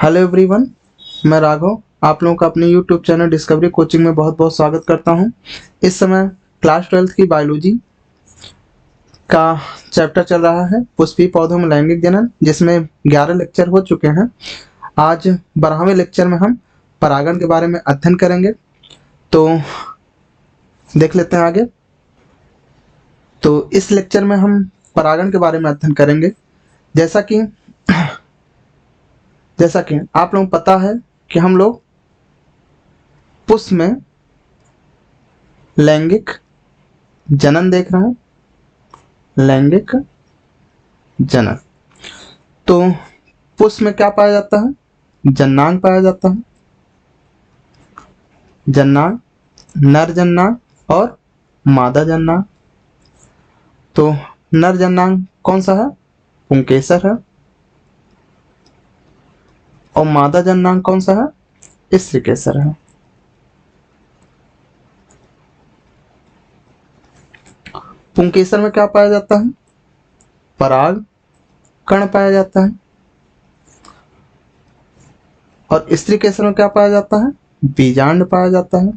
Hello everyone, मैं राघव आप लोगों का अपने यूट्यूब चैनल डिस्कवरी कोचिंग में बहुत बहुत स्वागत करता हूं। इस समय क्लास 12th की बायोलॉजी का चैप्टर चल रहा है पुष्पीय पौधों में लैंगिक जनन, जिसमें 11 लेक्चर हो चुके हैं। आज 12वें लेक्चर में हम परागण के बारे में अध्ययन करेंगे। तो देख लेते हैं आगे। तो इस लेक्चर में हम परागण के बारे में अध्ययन करेंगे। जैसा कि आप लोगों को पता है कि हम लोग पुष्प में लैंगिक जनन देख रहे हैं। लैंगिक जनन, तो पुष्प में क्या पाया जाता है? जननांग पाया जाता है। जननांग, नर जननांग और मादा जननांग। तो नर जननांग कौन सा है? पुंकेसर है। और मादा जननांग कौन सा है? स्त्रीकेसर है। पुंकेसर में क्या पाया जाता है? पराग कण पाया जाता है। और स्त्रीकेसर में क्या पाया जाता है? बीजांड पाया जाता है।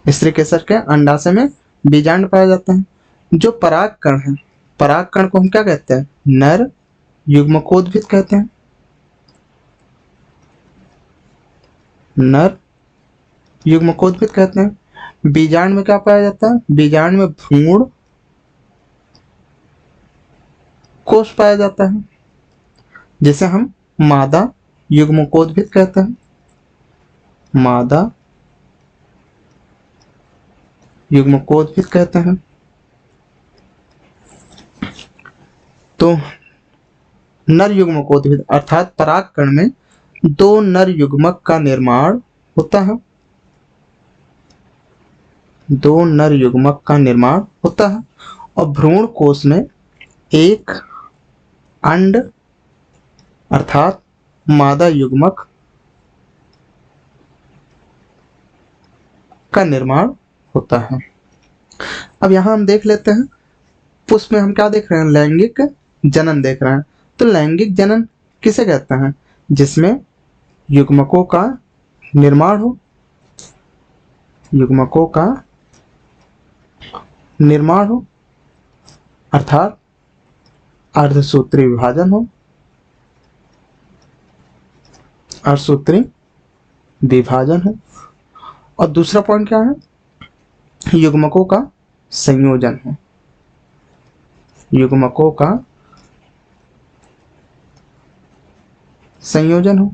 स्त्रीकेसर के अंडाशय में बीजांड पाया जाता है। जो पराग कण है, पराग कण को हम क्या कहते हैं? नर युग्मकोद्भिद कहते हैं। नर युग्मकोद्भिद कहते हैं। बीजांड में क्या पाया जाता है? बीजांड में भ्रूण कोष पाया जाता है, जिसे हम मादा युग्मकोद्भिद कहते हैं। मादा युग्मकोद्भिद कहते हैं। तो नर युग्मकोद्भिद अर्थात पराग कण में दो नर युग्मक का निर्माण होता है। दो नर युग्मक का निर्माण होता है और भ्रूण कोष में एक अंड अर्थात मादा युग्मक का निर्माण होता है। अब यहां हम देख लेते हैं, पुष्प में हम क्या देख रहे हैं? लैंगिक जनन देख रहे हैं। तो लैंगिक जनन किसे कहते हैं? जिसमें युग्मकों का निर्माण हो। युग्मकों का निर्माण हो अर्थात अर्धसूत्री विभाजन हो। अर्धसूत्री विभाजन हो। और दूसरा पॉइंट क्या है? युग्मकों का संयोजन हो। युग्मकों का संयोजन हो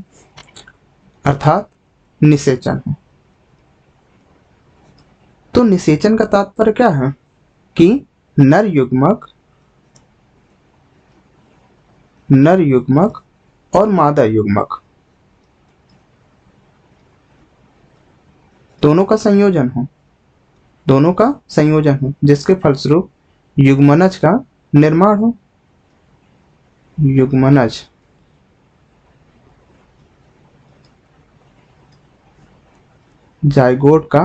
अर्थात निषेचन हो। तो निषेचन का तात्पर्य क्या है? कि नर युग्मक और मादा युग्मक दोनों का संयोजन हो। दोनों का संयोजन हो जिसके फलस्वरूप युग्मनज का निर्माण हो। युग्मनज जाइगोट का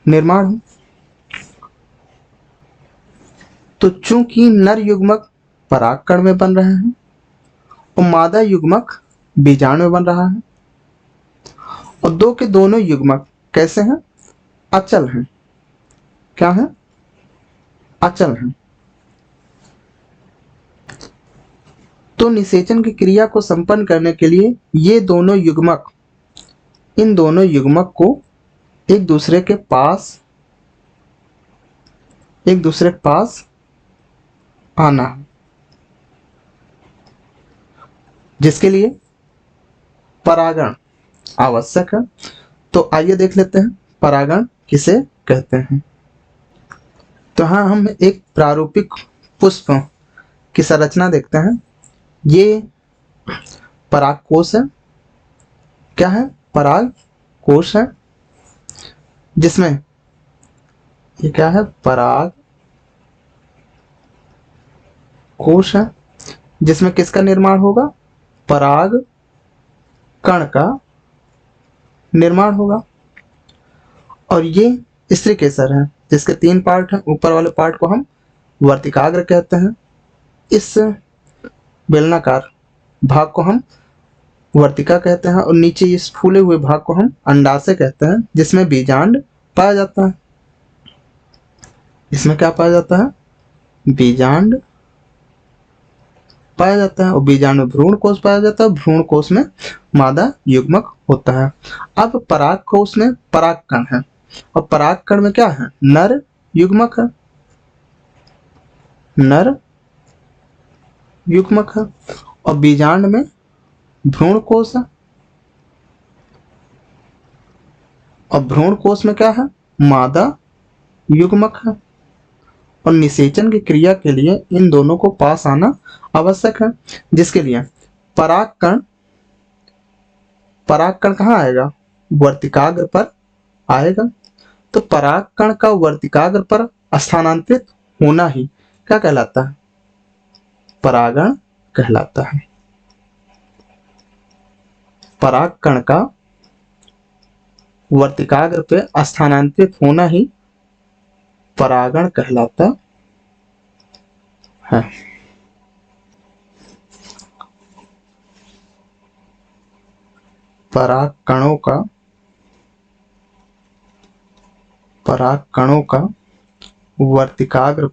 निर्माण हो। तो चूंकि नर युग्मक परागकण में बन रहे हैं और मादा युग्मक बीजाणु में बन रहा है और दो के दोनों युग्मक कैसे हैं? अचल हैं। क्या है? अचल हैं। तो निषेचन की क्रिया को संपन्न करने के लिए ये दोनों युग्मक, इन दोनों युग्मक को एक दूसरे के पास आना है, जिसके लिए परागण आवश्यक है। तो आइए देख लेते हैं परागण किसे कहते हैं। तो हाँ, हम एक प्रारूपिक पुष्प की संरचना देखते हैं। ये परागकोश है। क्या है? परागकोश है, जिसमें ये क्या है? पराग कोश है, जिसमें किसका निर्माण होगा? पराग कण का निर्माण होगा। और ये स्त्रीकेसर है, जिसके 3 पार्ट हैं। ऊपर वाले पार्ट को हम वर्तिकाग्र कहते हैं। इस बेलनाकार भाग को हम वर्तिका कहते हैं और नीचे इस फूले हुए भाग को हम अंडाशय कहते हैं, जिसमें बीजांड पाया जाता है। इसमें क्या पाया जाता है? बीजांड पाया जाता है और बीजांड में भ्रूण कोष पाया जाता है। भ्रूण कोष में मादा युग्मक होता है। अब पराग कोष में परागकण है और परागकण में क्या है? नर युग्मक है, नर युग्मक है। और बीजांड में भ्रूण कोष है और भ्रूण कोष में क्या है? मादा युग्मक है। और निषेचन की क्रिया के लिए इन दोनों को पास आना आवश्यक है, जिसके लिए परागकण कहाँ आएगा? वर्तिकाग्र पर आएगा। तो परागकण का वर्तिकाग्र पर स्थानांतरित होना ही क्या कहलाता है? परागण कहलाता है। परागकण का वर्तिकाग्र पे स्थानांतरित होना ही परागण कहलाता है। परागकणों का वर्तिकाग्र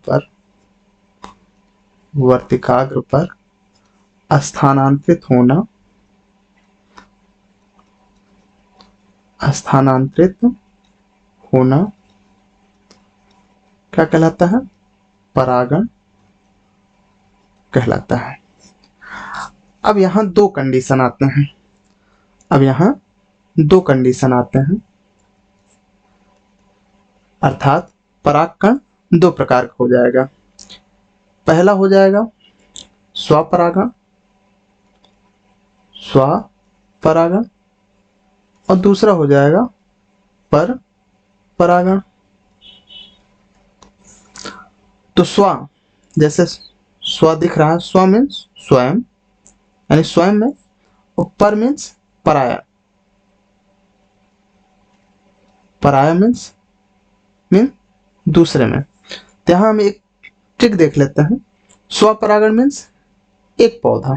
पर स्थानांतरित होना क्या कहलाता है? परागण कहलाता है। अब यहाँ दो कंडीशन आते हैं। अर्थात परागकण दो प्रकार का हो जाएगा। पहला हो जाएगा स्वपरागण और दूसरा हो जाएगा पर परागण। तो स्व, जैसे स्व दिख रहा है, स्व मीन्स स्वयं, यानी स्वयं में, और पर मीन्स पराया। पराया मीन्स दूसरे में। तो यहां हम एक ट्रिक देख लेते हैं। स्वपरागण मीन्स एक पौधा,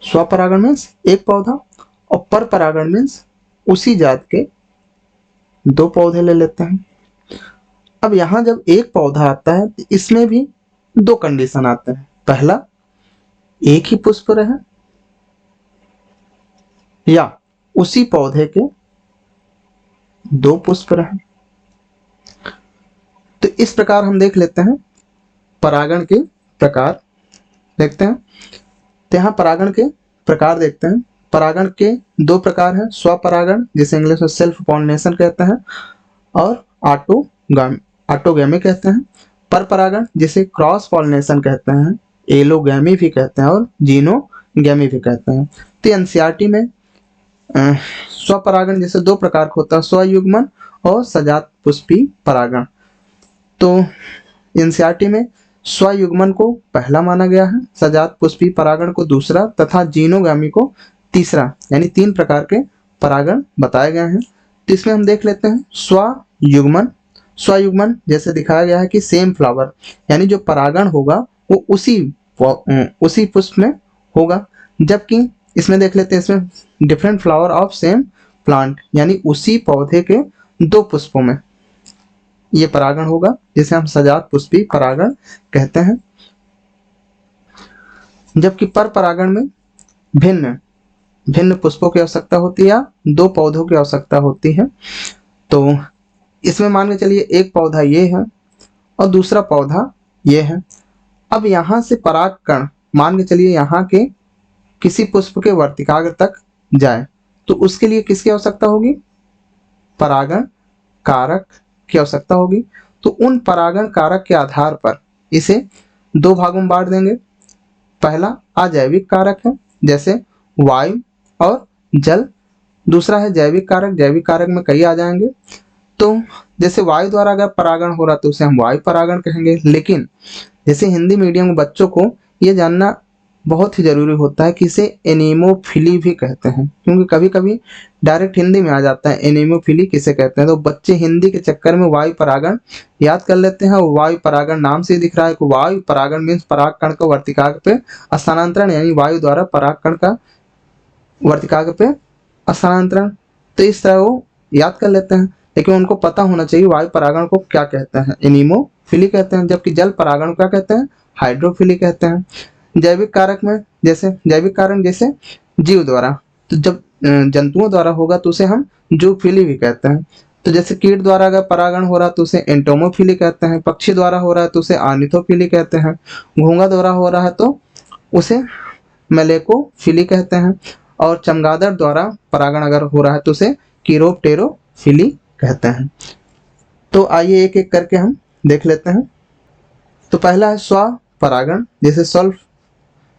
स्वपरागण मीन्स एक पौधा, और पर परागण मीन्स उसी जात के दो पौधे ले लेते हैं। अब यहां जब एक पौधा आता है तो इसमें भी दो कंडीशन आते हैं। पहला, एक ही पुष्प रहे या उसी पौधे के दो पुष्प रहे। तो इस प्रकार हम देख लेते हैं परागण के प्रकार देखते हैं। तो यहाँ परागण के प्रकार देखते हैं। परागण के दो प्रकार हैं, स्वपरागण जिसे इंग्लिश में सेल्फ पॉलिनेशन कहते हैं और ऑटोगैमी कहते हैं। पर परागण जिसे क्रॉस पॉलिनेशन कहते हैं, एलोगैमी भी कहते हैं और जीनोगैमी भी कहते हैं। तो एनसीईआरटी में स्वपरागण जैसे दो प्रकार का होता है, स्वयुग्मन और सजात पुष्पी परागण। तो एनसीईआरटी में स्वयुग्मन को पहला माना गया है, सजात पुष्पी परागण को दूसरा तथा जीनोगामी को तीसरा, यानी तीन प्रकार के परागण बताए गए हैं। तो इसमें हम देख लेते हैं स्वयुग्मन जैसे दिखाया गया है कि सेम फ्लावर, यानी जो परागण होगा वो उसी पुष्प में होगा। जबकि इसमें देख लेते हैं, इसमें different flower of same plant, यानी उसी पौधे के दो पुष्पों में ये परागण होगा, जिसे हम सजात पुष्पी परागण कहते हैं। जबकि पर परागण में भिन्न पुष्पों की आवश्यकता होती है या दो पौधों की आवश्यकता होती है। तो इसमें मान के चलिए एक पौधा ये है और दूसरा पौधा ये है। अब यहाँ से परागकण मान के चलिए यहाँ के किसी पुष्प के वर्तिकाग्र तक जाए, तो उसके लिए किसकी आवश्यकता होगी? परागण कारक की आवश्यकता होगी। तो उन परागण कारक के आधार पर इसे दो भागों में बांट देंगे। पहला अजैविक कारक है, जैसे वायु और जल। दूसरा है जैविक कारक, जैविक कारक में कई आ जाएंगे। तो जैसे वायु द्वारा अगर परागण हो रहा तो उसे हम वायु परागण कहेंगे। लेकिन जैसे हिंदी मीडियम बच्चों को ये जानना बहुत ही जरूरी होता है कि इसे एनीमोफिली भी कहते हैं, क्योंकि कभी कभी डायरेक्ट हिंदी में आ जाता है एनीमोफिली किसे कहते हैं। तो बच्चे हिंदी के चक्कर में वायु परागण याद कर लेते हैं। वायु परागण नाम से ही दिख रहा है कि वायु परागण मीन्स परागकण का वर्तिकाग्र पे स्थानांतरण, यानी वायु द्वारा परागकण का वर्तिकाग्र पे स्थानांतरण। तो इस तरह वो याद कर लेते हैं, लेकिन उनको पता होना चाहिए वायु परागण को क्या कहते हैं, एनीमोफिली कहते हैं, जबकि जल परागण क्या कहते हैं, हाइड्रोफिली कहते हैं। जैविक कारक में जैसे जैविक कारण जैसे जीव द्वारा, तो जब जंतुओं द्वारा होगा तो उसे हम जूफिली भी कहते हैं। तो जैसे कीट द्वारा अगर परागण हो रहा तो उसे एंटोमोफिली कहते हैं, पक्षी द्वारा हो रहा है तो उसे आर्निथोफिली कहते हैं, घोंघा द्वारा हो रहा है तो उसे मेलेकोफिली कहते हैं, और चमगादड़ द्वारा परागण अगर हो रहा है तो उसे कीरोप्टेरोफिली कहते हैं। तो आइए एक एक करके हम देख लेते हैं। तो पहला है स्वपरागण, जिसे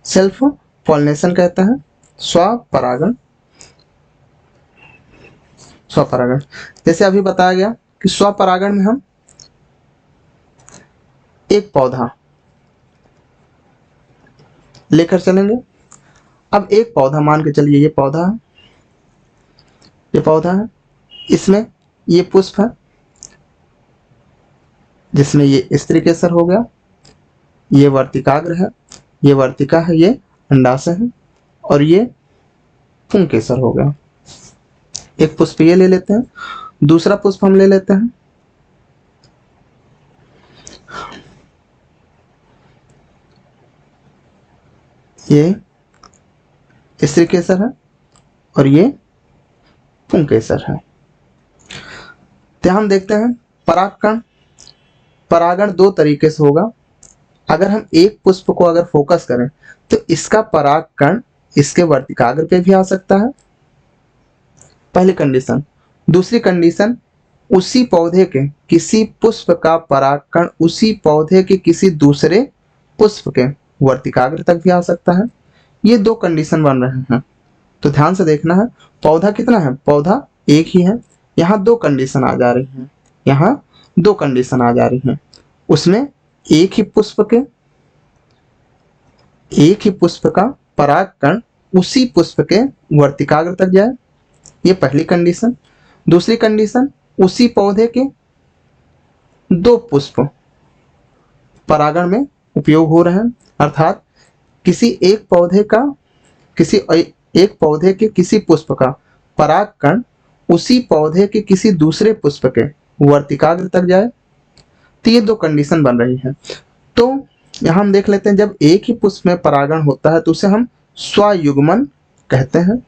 सेल्फ पॉलिनेशन कहते हैं। स्वपरागण स्वपरागण जैसे अभी बताया गया कि स्वपरागण में हम एक पौधा लेकर चलेंगे। अब एक पौधा मान के चलिए, ये पौधा है, इसमें ये पुष्प है जिसमें ये स्त्री केसर हो गया, ये वर्तिकाग्र है, ये वर्तिका है, ये अंडाशय है, और ये पुंकेसर हो गया। एक पुष्प ये ले लेते हैं। दूसरा पुष्प हम ले लेते हैं, ये स्त्री केसर है और ये पुंकेसर है। ध्यान देखते हैं, परागण दो तरीके से होगा। अगर हम एक पुष्प को अगर फोकस करें तो इसका परागकण इसके वर्तिकाग्र पे भी आ सकता है, पहली कंडीशन। दूसरी कंडीशन, उसी पौधे के किसी पुष्प का परागकण उसी पौधे के किसी दूसरे पुष्प के वर्तिकाग्र तक भी आ सकता है। ये दो कंडीशन बन रहे हैं, तो ध्यान से देखना है। पौधा कितना है, पौधा एक ही है, यहाँ दो कंडीशन आ जा रही हैं, यहाँ दो कंडीशन आ जा रही हैं। उसमें एक ही पुष्प का परागकण उसी पुष्प के वर्तिकाग्र तक जाए, ये पहली कंडीशन। दूसरी कंडीशन, उसी पौधे के दो पुष्प परागण में उपयोग हो रहे हैं, अर्थात किसी एक पौधे के किसी पुष्प का परागकण उसी पौधे के किसी दूसरे पुष्प के वर्तिकाग्र तक जाए। तो ये दो कंडीशन बन रही है। तो यहां हम देख लेते हैं, जब एक ही पुष्प में परागण होता है तो उसे हम स्वयुग्मन कहते हैं।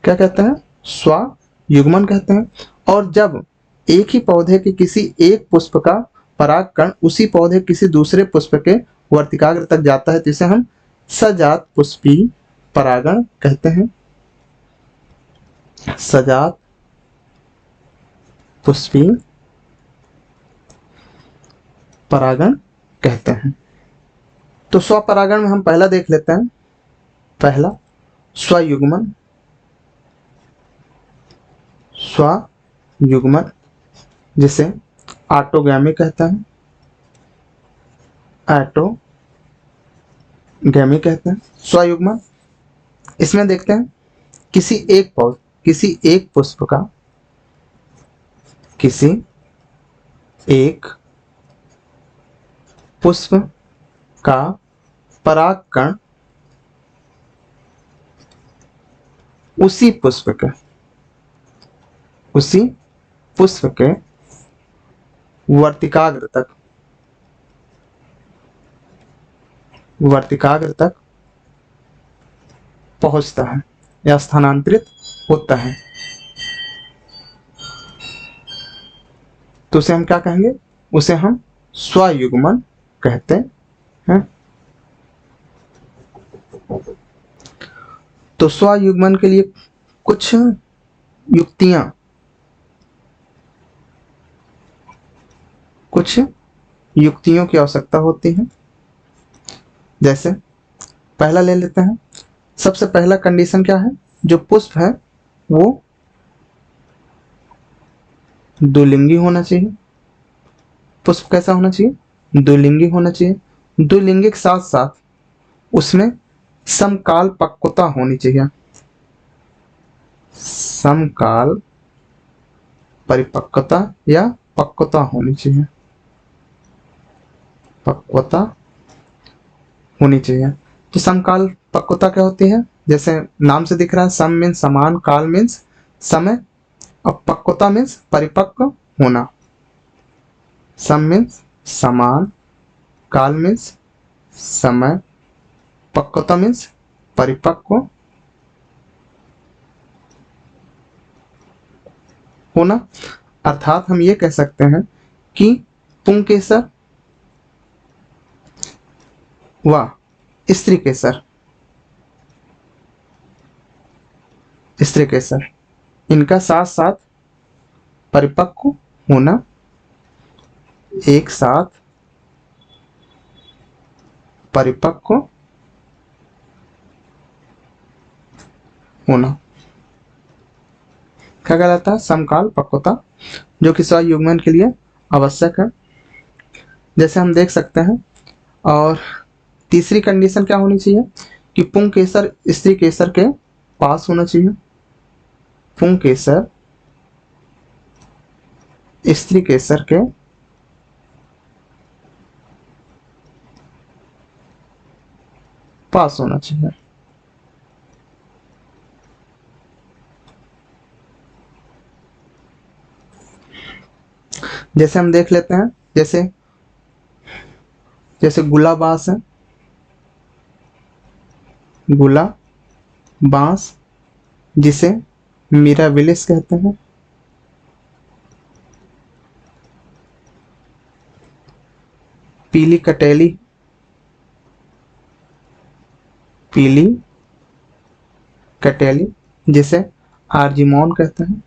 क्या कहते हैं, स्वयुग्मन कहते हैं। और जब एक ही पौधे के किसी एक पुष्प का परागकण उसी पौधे किसी दूसरे पुष्प के वर्तिकाग्र तक जाता है तो इसे हम सजात पुष्पी परागण कहते हैं। सजात पुष्पी परागण कहते हैं। तो स्वपरागण में हम पहला देख लेते हैं, पहला स्वयुग्मन। स्वयुग्मन जिसे ऑटोगैमी कहते हैं, ऑटोगैमी कहते हैं स्वयुग्मन। इसमें देखते हैं, किसी एक पुष्प का किसी एक पुष्प का परागकण उसी पुष्प के वर्तिकाग्र तक पहुंचता है या स्थानांतरित होता है, तो उसे हम क्या कहेंगे, उसे हम स्वयुग्मन कहते हैं। तो स्वयुग्मन के लिए कुछ युक्तियों की आवश्यकता होती है। जैसे पहला ले लेते हैं, सबसे पहला कंडीशन क्या है, जो पुष्प है वो द्विलिंगी होना चाहिए। पुष्प कैसा होना चाहिए, द्विलिंगी होना चाहिए। द्विलिंगी के साथ साथ उसमें समकाल पक्वता होनी चाहिए, समकाल परिपक्वता या पक्वता होनी चाहिए, पक्वता होनी चाहिए। तो समकाल पक्वता क्या होती है? जैसे नाम से दिख रहा है, सम मीन्स समान, काल मीन्स समय, और पक्वता मीन्स परिपक्व होना। सम मीन्स समान, काल मीन्स समय, पक्वता मीन्स परिपक्व होना। अर्थात हम ये कह सकते हैं कि पुंकेसर व स्त्री केसर, स्त्री केसर, इनका साथ साथ परिपक्व होना, एक साथ परिपक्व होना क्या कहलाता है? समकाल पक्वता, जो कि स्वयुग्मन के लिए आवश्यक है, जैसे हम देख सकते हैं। और तीसरी कंडीशन क्या होनी चाहिए कि पुंकेसर स्त्री केसर के पास होना चाहिए, पुंकेसर स्त्री केसर के पास होना चाहिए। जैसे हम देख लेते हैं, जैसे जैसे गुला बांस है, गुला बांस जिसे मिराबिलिस कहते हैं, पीली कटेली, पीली कटेली जिसे आर्जिमोन कहते हैं।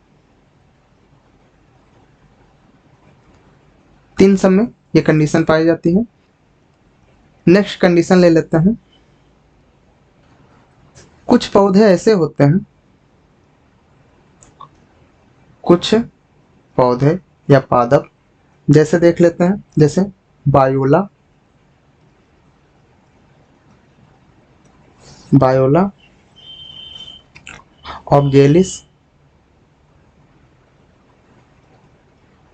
तीन सब में ये कंडीशन पाई जाती है। नेक्स्ट कंडीशन ले लेते हैं। कुछ पौधे ऐसे होते हैं, कुछ पौधे या पादप, जैसे देख लेते हैं, जैसे बायोला, बायोला, ऑक्जेलिस,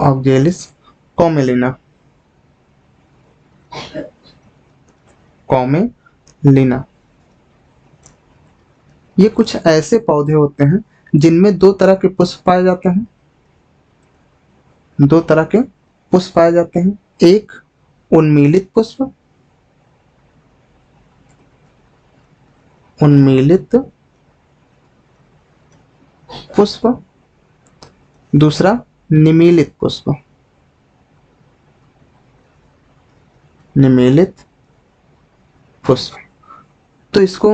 ऑक्जेलिस, कॉमेलिना, कॉमेलिना। ये कुछ ऐसे पौधे होते हैं जिनमें दो तरह के पुष्प पाए जाते हैं, दो तरह के पुष्प पाए जाते हैं। एक उन्मीलित पुष्प, उन्मीलित पुष्प, दूसरा निमीलित पुष्प, निमीलित पुष्प। तो इसको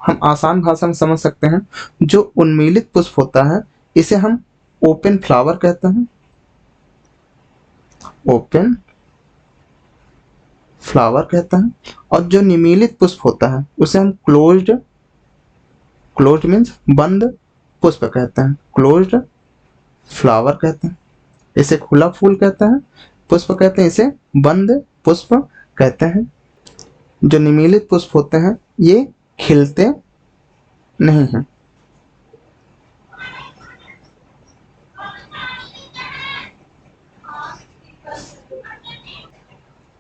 हम आसान भाषा में समझ सकते हैं। जो उन्मीलित पुष्प होता है इसे हम ओपन फ्लावर कहते हैं, ओपन फ्लावर कहते हैं। और जो निमीलित पुष्प होता है उसे हम क्लोज्ड, क्लोज्ड मीन्स बंद पुष्प कहते हैं, क्लोज्ड फ्लावर कहते हैं। इसे खुला फूल कहते हैं, पुष्प कहते हैं, इसे बंद पुष्प कहते हैं। जो निमीलित पुष्प होते हैं ये खिलते नहीं हैं।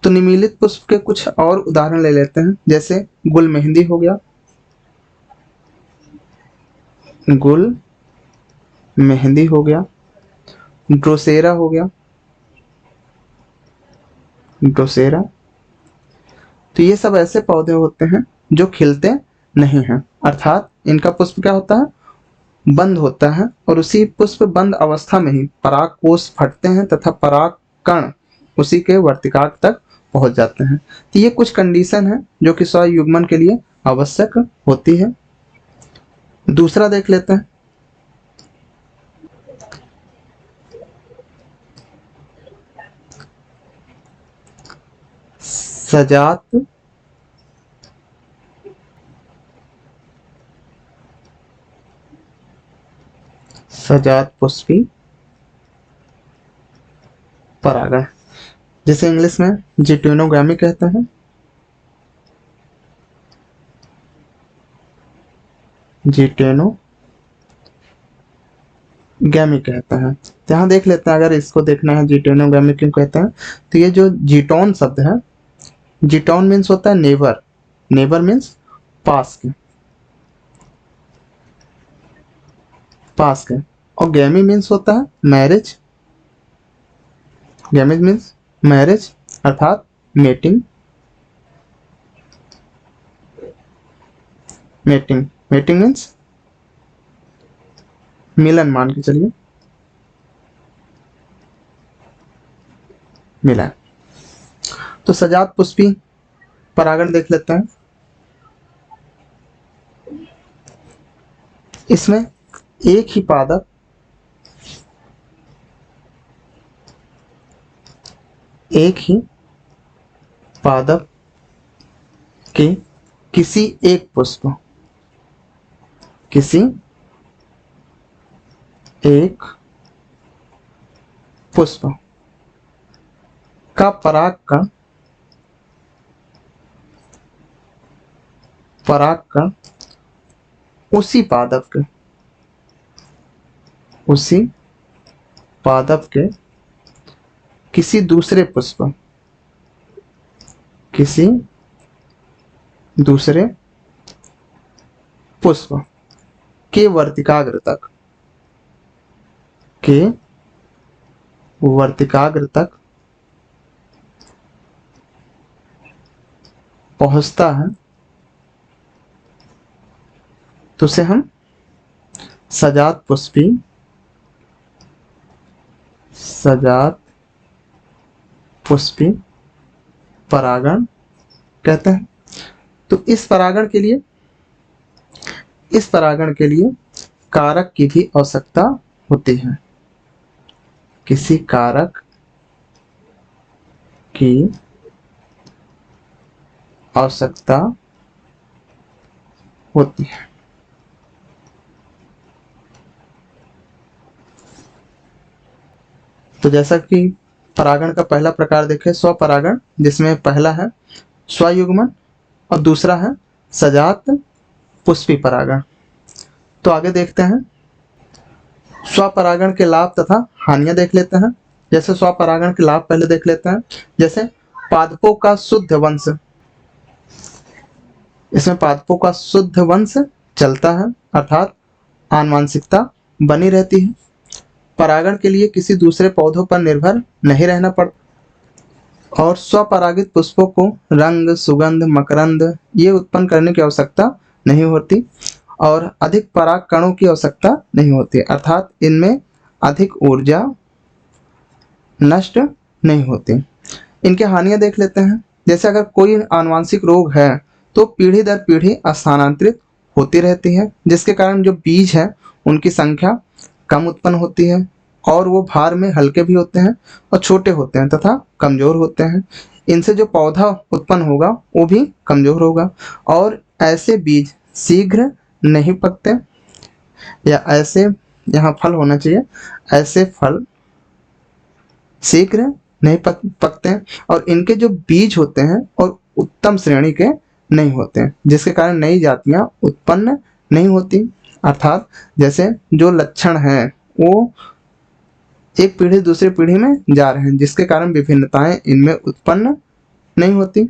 तो निमीलित पुष्प के कुछ और उदाहरण ले लेते हैं, जैसे गुल मेहंदी हो गया, गुल मेहंदी हो गया, ड्रोसेरा हो गया, ड्रोसेरा। तो ये सब ऐसे पौधे होते हैं जो खिलते नहीं हैं, अर्थात इनका पुष्प क्या होता है? बंद होता है, और उसी पुष्प बंद अवस्था में ही परागकोश फटते हैं तथा पराग कण उसी के वर्तिकाग्र तक पहुंच जाते हैं। तो ये कुछ कंडीशन है जो कि स्वयुग्मन के लिए आवश्यक होती है। दूसरा देख लेते हैं। सजात सजात पुष्पी परागण, जिसे इंग्लिश में जिट्यूनोगामी कहते हैं, जीटेनोगैमी कहते हैं। तो यहाँ देख लेते हैं, अगर इसको देखना है जीटेनोगैमी क्यों कहते हैं, तो ये जो जीटोन शब्द है, जीटोन मीन्स होता है नेबर, नेबर मीन्स पास के, पास के, और गैमी मीन्स होता है मैरिज, गैमी मीन्स मैरिज अर्थात मेटिंग, मेटिंग, मेटिंग मीन्स मिलन, मान के चलिए मिलन। तो सजात पुष्पी परागण देख लेते हैं। इसमें एक ही पादप के किसी एक पुष्प, किसी एक पुष्प का परागकण उसी पादप के किसी दूसरे पुष्प के वर्तिकाग्र तक पहुंचता है, तो उसे हम सजात पुष्पी परागण कहते हैं। तो इस परागण के लिए कारक की भी आवश्यकता होती है, किसी कारक की आवश्यकता होती है। तो जैसा कि परागण का पहला प्रकार देखें स्वपरागण, जिसमें पहला है स्वयुग्मन और दूसरा है सजात पुष्पी परागण। तो आगे देखते हैं, स्वपरागण के लाभ तथा हानियां देख लेते हैं। जैसे स्वपरागण के लाभ पहले देख लेते हैं, जैसे पादपों का शुद्ध वंश, इसमें पादपों का शुद्ध वंश चलता है अर्थात आनुवंशिकता बनी रहती है। परागण के लिए किसी दूसरे पौधों पर निर्भर नहीं रहना पड़ता और स्वपरागित पुष्पों को रंग, सुगंध, मकरंद ये उत्पन्न करने की आवश्यकता नहीं होती और अधिक पराग कणों की आवश्यकता नहीं होती, अर्थात इनमें अधिक ऊर्जा नष्ट नहीं होती। इनके हानियां देख लेते हैं। जैसे अगर कोई आनुवंशिक रोग है तो पीढ़ी दर पीढ़ी स्थानांतरित होती रहती है, जिसके कारण जो बीज है उनकी संख्या कम उत्पन्न होती है और वो भार में हल्के भी होते हैं और छोटे होते हैं तथा कमजोर होते हैं। इनसे जो पौधा उत्पन्न होगा वो भी कमजोर होगा और ऐसे बीज शीघ्र नहीं पकते, या ऐसे यहाँ फल होना चाहिए, ऐसे फल शीघ्र नहीं पकते हैं और इनके जो बीज होते हैं और उत्तम श्रेणी के नहीं होते हैं, जिसके कारण नई जातियां उत्पन्न नहीं होती। अर्थात जैसे जो लक्षण हैं वो एक पीढ़ी दूसरी पीढ़ी में जा रहे हैं, जिसके कारण विभिन्नताएं इनमें उत्पन्न नहीं होती,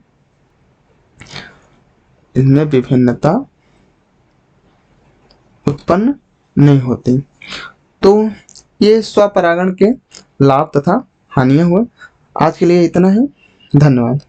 इनमें विभिन्नता उत्पन्न नहीं होती। तो ये स्वपरागण के लाभ तथा हानियां हुए। आज के लिए इतना ही, धन्यवाद।